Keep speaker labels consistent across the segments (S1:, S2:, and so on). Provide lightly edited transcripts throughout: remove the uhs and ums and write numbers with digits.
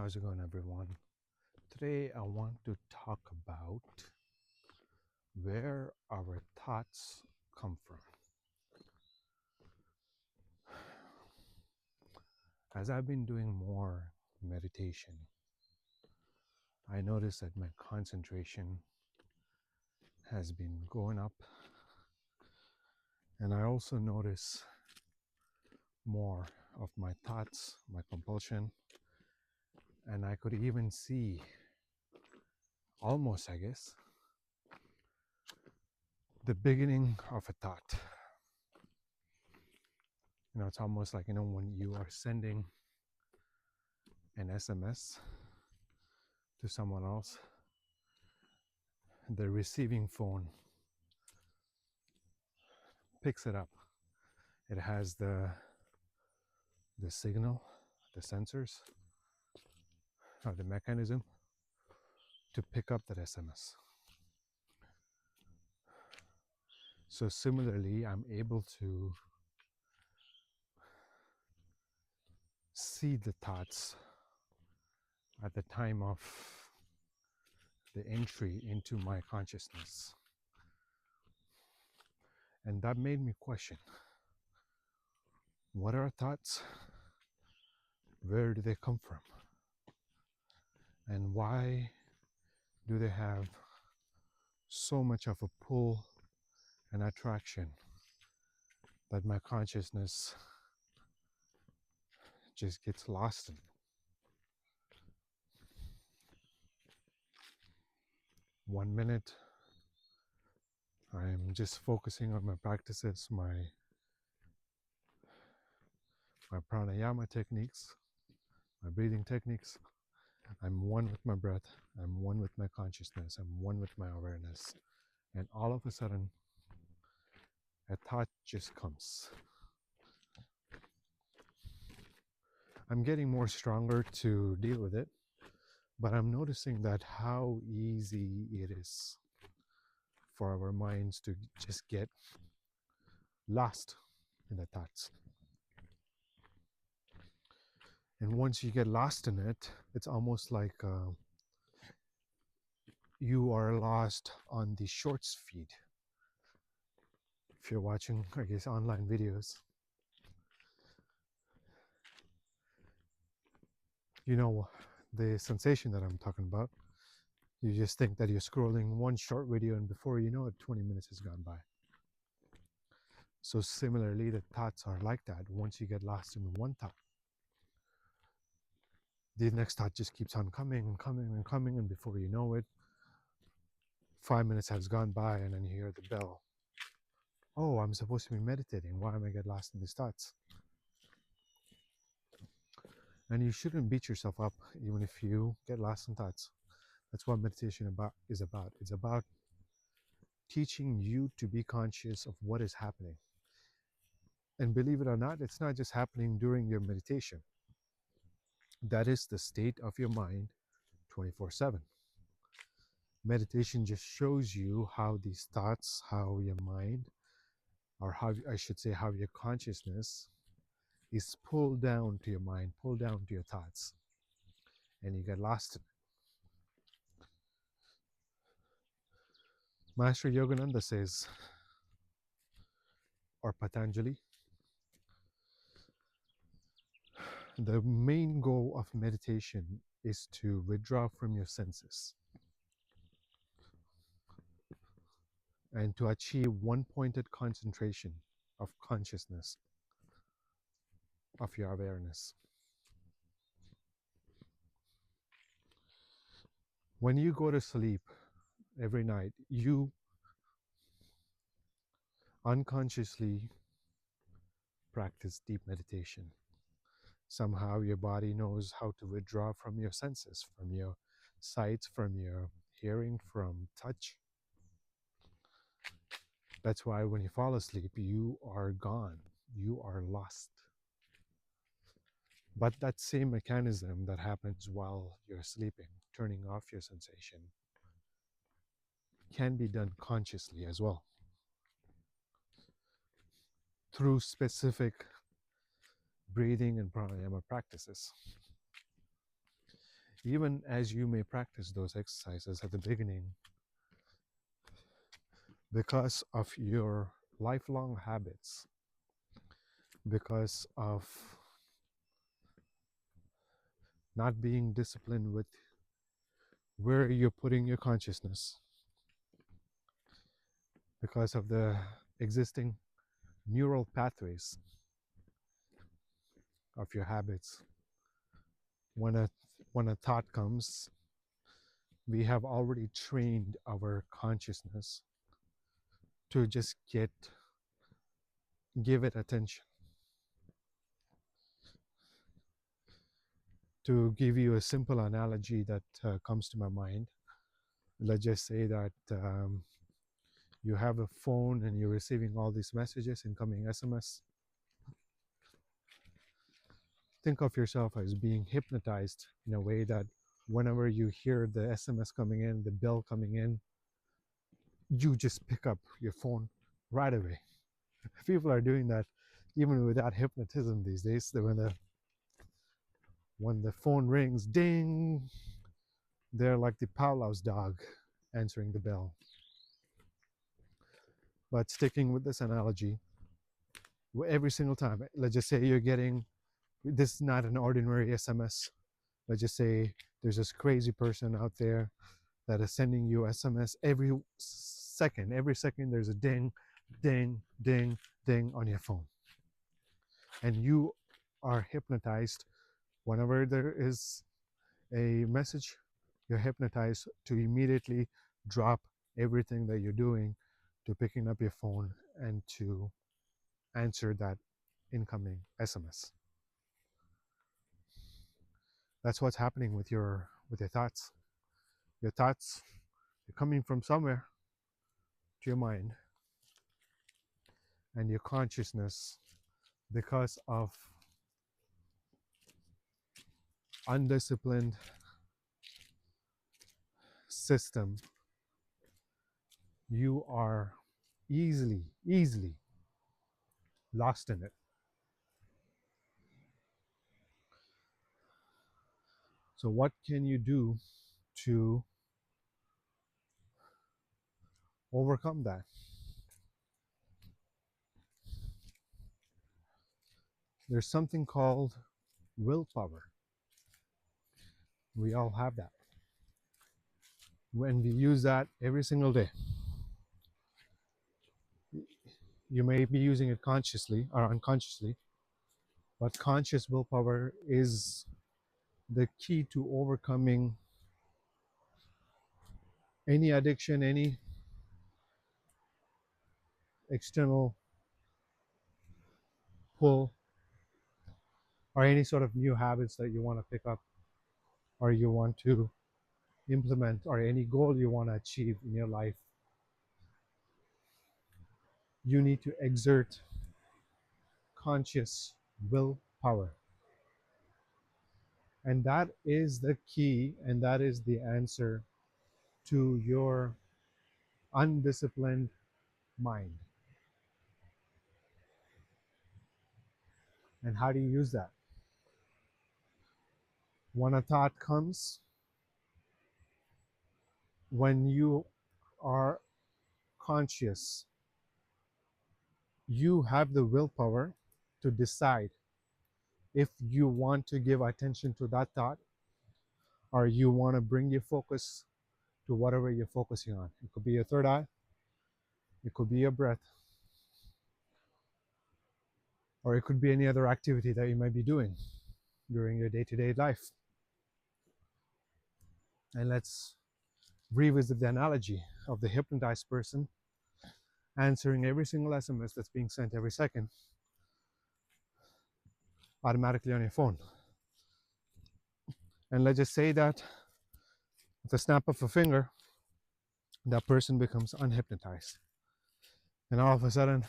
S1: How's it going, everyone? Today, I want to talk about where our thoughts come from. As I've been doing more meditation, I notice that my concentration has been going up, and I also notice more of my thoughts, my compulsion, and I could even see almost, I guess, the beginning of a thought. It's almost like, when you are sending an SMS to someone else, the receiving phone picks it up. It has the signal, the sensors, or the mechanism to pick up that SMS. So similarly, I'm able to see the thoughts at the time of the entry into my consciousness. And that made me question, what are thoughts? Where do they come from? And why do they have so much of a pull and attraction that my consciousness just gets lost in? 1 minute, I'm just focusing on my practices, my pranayama techniques, my breathing techniques. I'm one with my breath. I'm one with my consciousness. I'm one with my awareness. And all of a sudden, a thought just comes. I'm getting more stronger to deal with it, but I'm noticing that how easy it is for our minds to just get lost in the thoughts. And once you get lost in it, it's almost like you are lost on the shorts feed. If you're watching, I guess, online videos, you know the sensation that I'm talking about. You just think that you're scrolling one short video, and before you know it, 20 minutes has gone by. So similarly, the thoughts are like that. Once you get lost in one thought, the next thought just keeps on coming and coming and coming, and before you know it, 5 minutes has gone by, and then you hear the bell. Oh, I'm supposed to be meditating. Why am I get lost in these thoughts? And you shouldn't beat yourself up even if you get lost in thoughts. That's what meditation is about. It's about teaching you to be conscious of what is happening. And believe it or not, it's not just happening during your meditation. That is the state of your mind 24/7. Meditation just shows you how these thoughts, how your mind, or how I should say, how your consciousness is pulled down to your mind, pulled down to your thoughts, and you get lost in it. Master Yogananda says, or Patanjali, the main goal of meditation is to withdraw from your senses and to achieve one-pointed concentration of consciousness, of your awareness. When you go to sleep every night, you unconsciously practice deep meditation. Somehow your body knows how to withdraw from your senses, from your sight, from your hearing, from touch. That's why when you fall asleep, you are gone. You are lost. But that same mechanism that happens while you're sleeping, turning off your sensation, can be done consciously as well, through specific breathing and pranayama practices. Even as you may practice those exercises at the beginning, because of your lifelong habits, because of not being disciplined with where you're putting your consciousness, because of the existing neural pathways of your habits, when a thought comes, we have already trained our consciousness to just give it attention. To give you a simple analogy that comes to my mind, let's just say that you have a phone and you're receiving all these messages, incoming SMS. Think of yourself as being hypnotized in a way that whenever you hear the SMS coming in, the bill coming in, you just pick up your phone right away. People are doing that even without hypnotism these days. When the phone rings, ding, they're like the Pavlov's dog answering the bell. But sticking with this analogy, every single time, let's just say you're getting, this is not an ordinary SMS. Let's just say there's this crazy person out there that is sending you SMS every second. Every second there's a ding, ding, ding, ding on your phone. And you are hypnotized. Whenever there is a message, you're hypnotized to immediately drop everything that you're doing to picking up your phone and to answer that incoming SMS. That's what's happening with your thoughts. Your thoughts are coming from somewhere to your mind, and your consciousness, because of undisciplined system, you are easily lost in it. So what can you do to overcome that? There's something called willpower. We all have that. When we use that every single day, you may be using it consciously or unconsciously, but conscious willpower is the key to overcoming any addiction, any external pull, or any sort of new habits that you want to pick up or you want to implement, or any goal you want to achieve in your life. You need to exert conscious willpower. And that is the key, and that is the answer to your undisciplined mind. And how do you use that? When a thought comes, when you are conscious, you have the willpower to decide if you want to give attention to that thought, or you want to bring your focus to whatever you're focusing on. It could be your third eye, it could be your breath, or it could be any other activity that you might be doing during your day-to-day life. And let's revisit the analogy of the hypnotized person answering every single SMS that's being sent every second automatically on your phone. And let's just say that with the snap of a finger, that person becomes unhypnotized. And all of a sudden,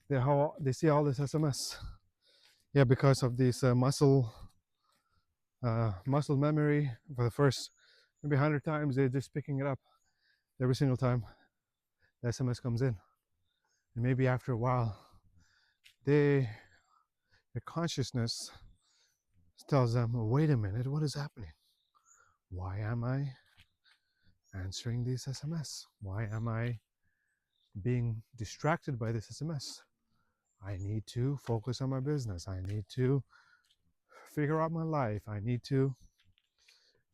S1: they see all this SMS. Yeah, because of this muscle memory, for the first maybe 100 times, they're just picking it up every single time the SMS comes in. And maybe after a while, their consciousness tells them, oh, wait a minute, what is happening? Why am I answering this SMS? Why am I being distracted by this SMS? I need to focus on my business. I need to figure out my life. I need to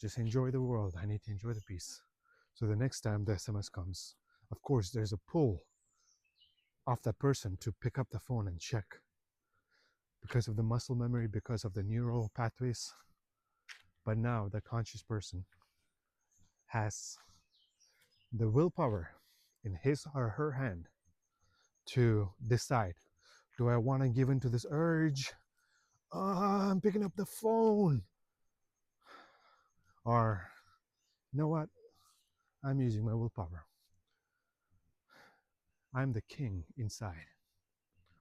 S1: just enjoy the world. I need to enjoy the peace. So the next time the SMS comes, of course, there's a pull off that person to pick up the phone and check because of the muscle memory, because of the neural pathways. But now the conscious person has the willpower in his or her hand to decide, do I want to give in to this urge? I'm picking up the phone. Or, you know what? I'm using my willpower. I'm the king inside,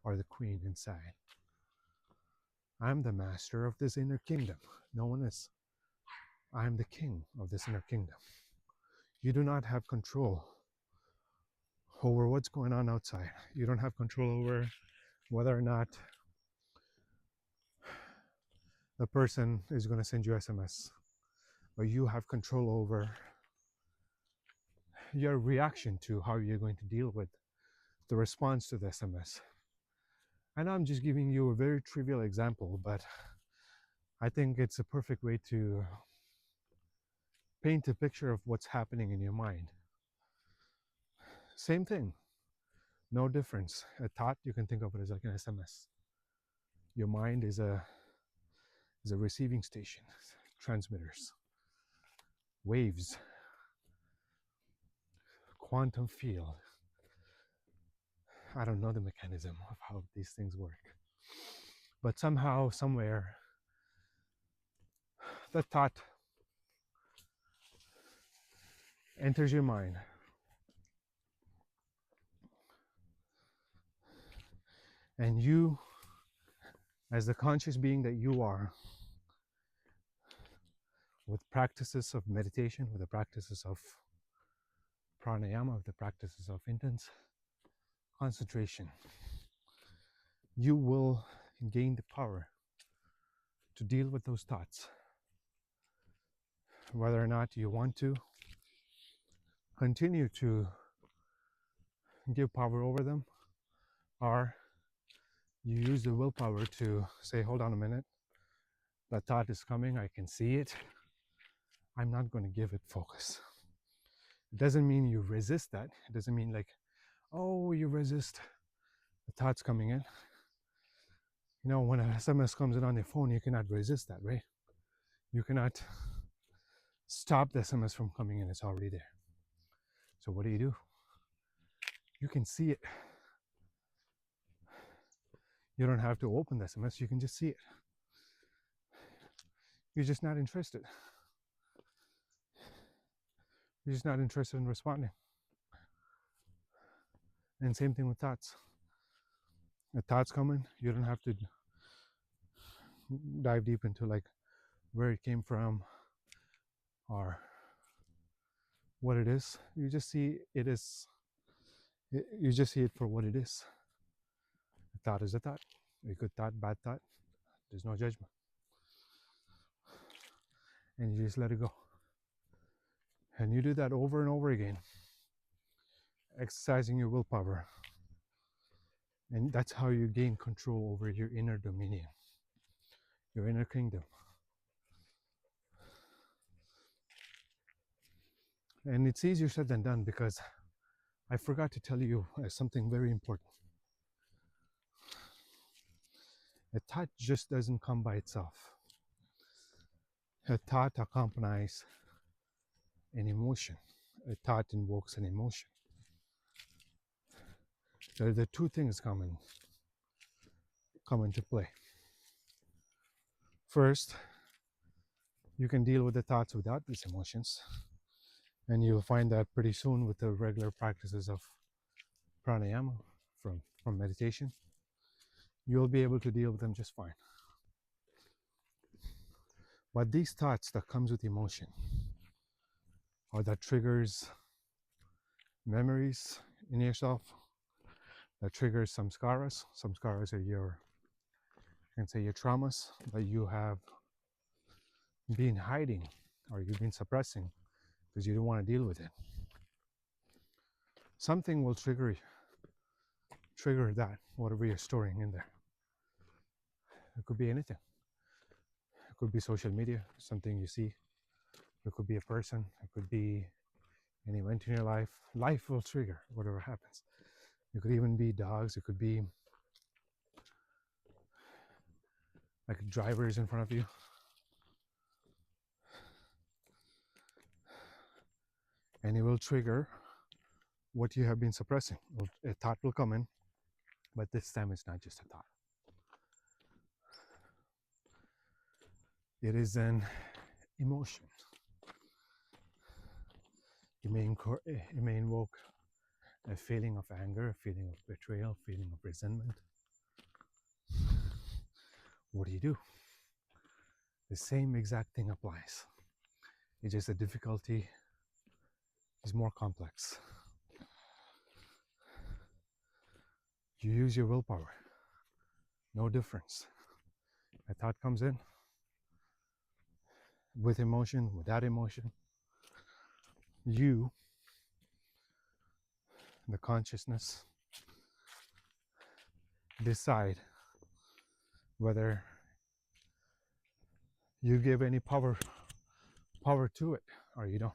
S1: or the queen inside. I'm the master of this inner kingdom. No one is. I'm the king of this inner kingdom. You do not have control over what's going on outside. You don't have control over whether or not the person is going to send you SMS, but you have control over your reaction to how you're going to deal with the response to the SMS. And I'm just giving you a very trivial example, but I think it's a perfect way to paint a picture of what's happening in your mind. Same thing, no difference. A thought, you can think of it as like an SMS. Your mind is a receiving station, transmitters, waves, quantum field. I don't know the mechanism of how these things work, but somehow, somewhere, the thought enters your mind, and you, as the conscious being that you are, with practices of meditation, with the practices of pranayama, with the practices of intense concentration, you will gain the power to deal with those thoughts. Whether or not you want to continue to give power over them, or you use the willpower to say, hold on a minute, that thought is coming, I can see it, I'm not going to give it focus. It doesn't mean you resist that. It doesn't mean like, oh, you resist the thoughts coming in. You know, when an SMS comes in on your phone, you cannot resist that, right? You cannot stop the SMS from coming in. It's already there. So what do? You can see it. You don't have to open the SMS. You can just see it. You're just not interested. You're just not interested in responding. And same thing with thoughts. The thoughts come in, you don't have to dive deep into like where it came from or what it is. You just see it is. You just see it for what it is. A thought is a thought. A good thought, bad thought. There's no judgment. And you just let it go. And you do that over and over again, exercising your willpower. And that's how you gain control over your inner dominion, your inner kingdom. And it's easier said than done because I forgot to tell you something very important. A thought just doesn't come by itself. A thought accompanies an emotion. A thought invokes an emotion. So the two things come into play. First, you can deal with the thoughts without these emotions, and you'll find that pretty soon with the regular practices of pranayama from meditation, you'll be able to deal with them just fine. But these thoughts that comes with emotion, or that triggers memories in yourself, that triggers samskaras. Samskaras are your, you can say, your traumas that you have been hiding or you've been suppressing because you don't want to deal with it. Something will trigger that, whatever you're storing in there. It could be anything. It could be social media, something you see. It could be a person. It could be an event in your life. Life will trigger whatever happens. It could even be dogs. It could be like drivers in front of you. And it will trigger what you have been suppressing. A thought will come in, but this time it's not just a thought. It is an emotion. It may invoke a feeling of anger, a feeling of betrayal, a feeling of resentment. What do? The same exact thing applies. It's just the difficulty is more complex. You use your willpower. No difference. A thought comes in with emotion, without emotion. You, the consciousness, decide whether you give any power to it or you don't.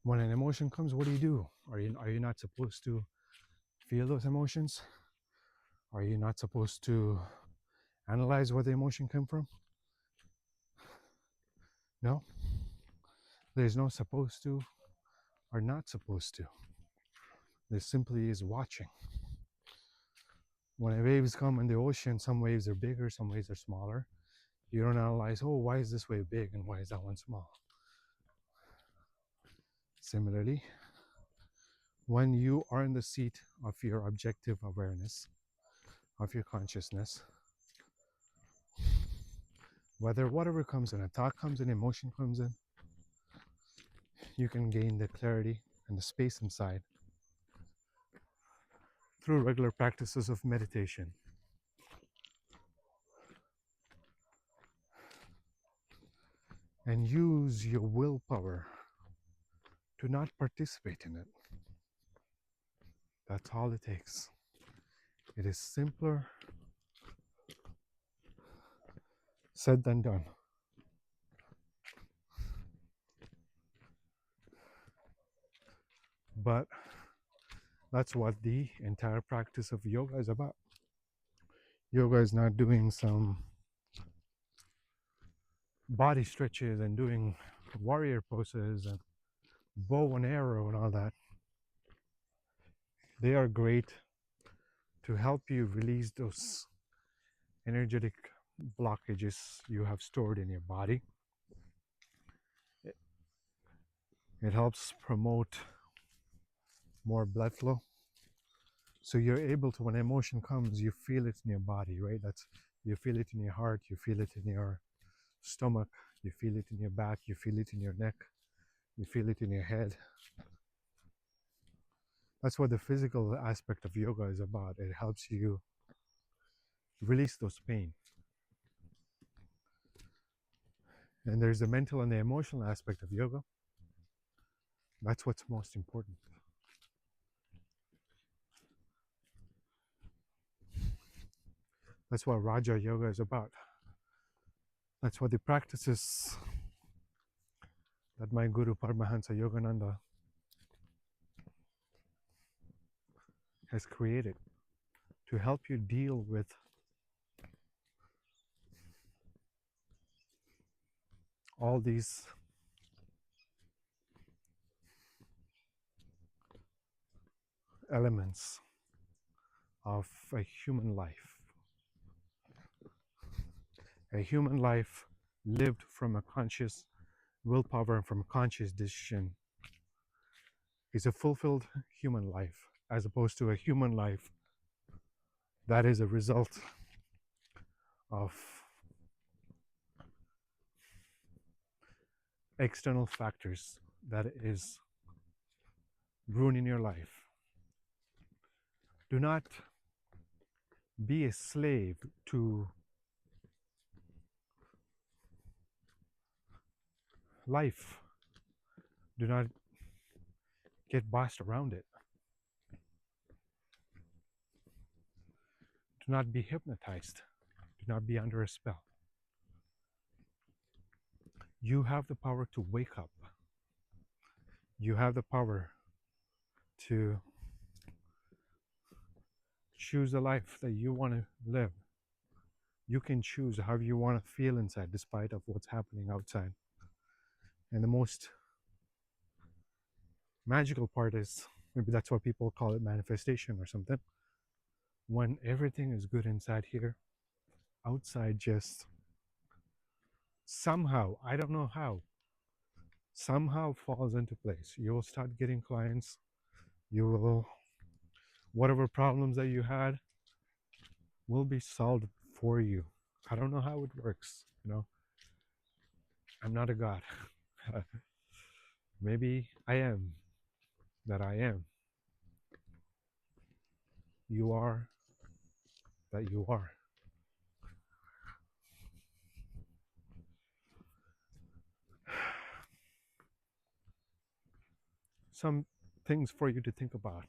S1: When an emotion comes, what do? Are you not supposed to feel those emotions? Are you not supposed to analyze where the emotion came from? No. There's no supposed to or not supposed to. There simply is watching. When waves come in the ocean, some waves are bigger, some waves are smaller. You don't analyze, oh, why is this wave big and why is that one small? Similarly, when you are in the seat of your objective awareness, of your consciousness, whatever comes in, a thought comes in, emotion comes in, you can gain the clarity and the space inside through regular practices of meditation. And use your willpower to not participate in it. That's all it takes. It is simpler said than done. But that's what the entire practice of yoga is about. Yoga is not doing some body stretches and doing warrior poses and bow and arrow and all that. They are great to help you release those energetic blockages you have stored in your body. It helps promote more blood flow. So you're able to, when emotion comes, you feel it in your body, right? You feel it in your heart, you feel it in your stomach, you feel it in your back, you feel it in your neck, you feel it in your head. That's what the physical aspect of yoga is about. It helps you release those pain. And there's the mental and the emotional aspect of yoga. That's what's most important. That's what Raja Yoga is about. That's what the practices that my Guru Paramahansa Yogananda has created to help you deal with all these elements of a human life. A human life lived from a conscious willpower and from a conscious decision is a fulfilled human life, as opposed to a human life that is a result of external factors that is ruining your life. Do not be a slave to life. Do not get bossed around it. Do not be hypnotized. Do not be under a spell. You have the power to wake up. You have the power to choose the life that you want to live. You can choose how you want to feel inside despite of what's happening outside. And the most magical part is, maybe that's why people call it manifestation or something, when everything is good inside here, outside just somehow, I don't know how, somehow falls into place. You will start getting clients. You will, whatever problems that you had will be solved for you. I don't know how it works, I'm not a god. Maybe I am that I am. You are that you are. Some things for you to think about.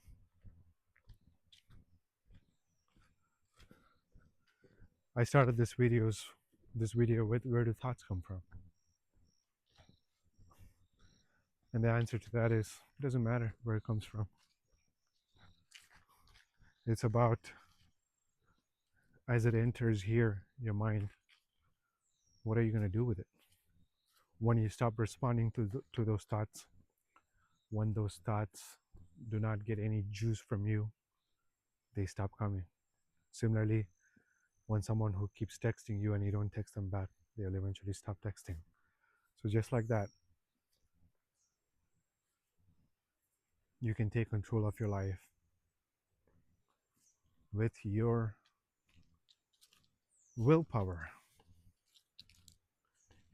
S1: I started this video with, where do thoughts come from? And the answer to that is, it doesn't matter where it comes from. It's about, as it enters here, your mind, what are you going to do with it? When you stop responding to those thoughts, when those thoughts do not get any juice from you, they stop coming. Similarly, when someone who keeps texting you and you don't text them back, they'll eventually stop texting. So just like that, you can take control of your life with your willpower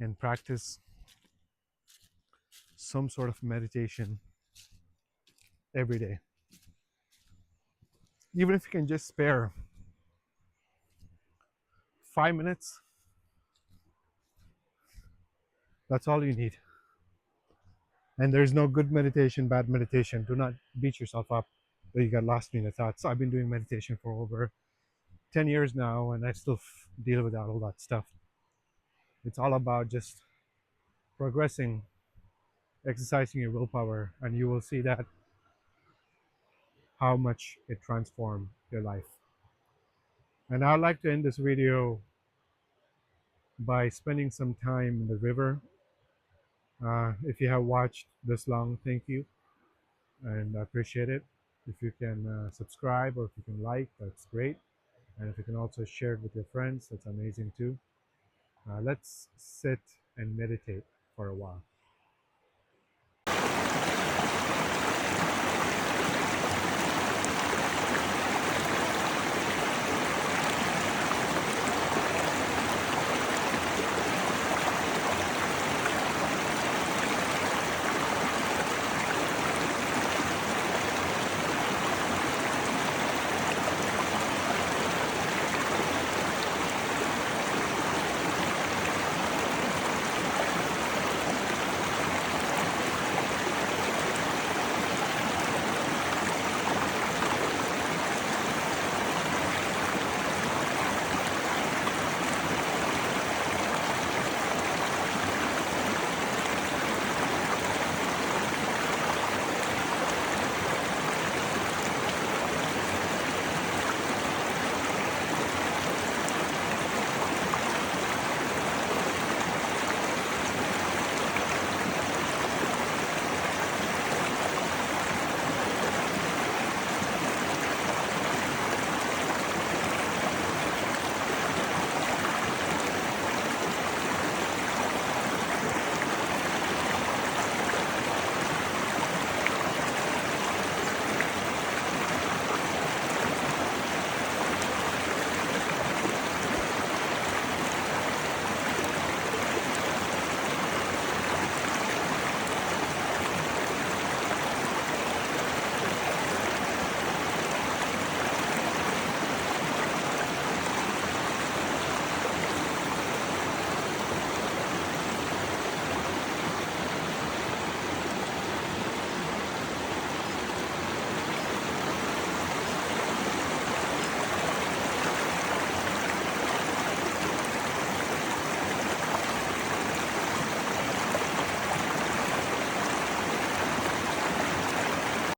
S1: and practice some sort of meditation every day. Even if you can just spare 5 minutes, that's all you need. And there's no good meditation, bad meditation. Do not beat yourself up that you got lost in the thoughts. I've been doing meditation for over 10 years now, and I still deal with all that stuff. It's all about just progressing, exercising your willpower, and you will see that how much it transformed your life. And I'd like to end this video by spending some time in the river. If you have watched this long, thank you, and I appreciate it. If you can subscribe, or if you can like, that's great. And if you can also share it with your friends, that's amazing too. Let's sit and meditate for a while.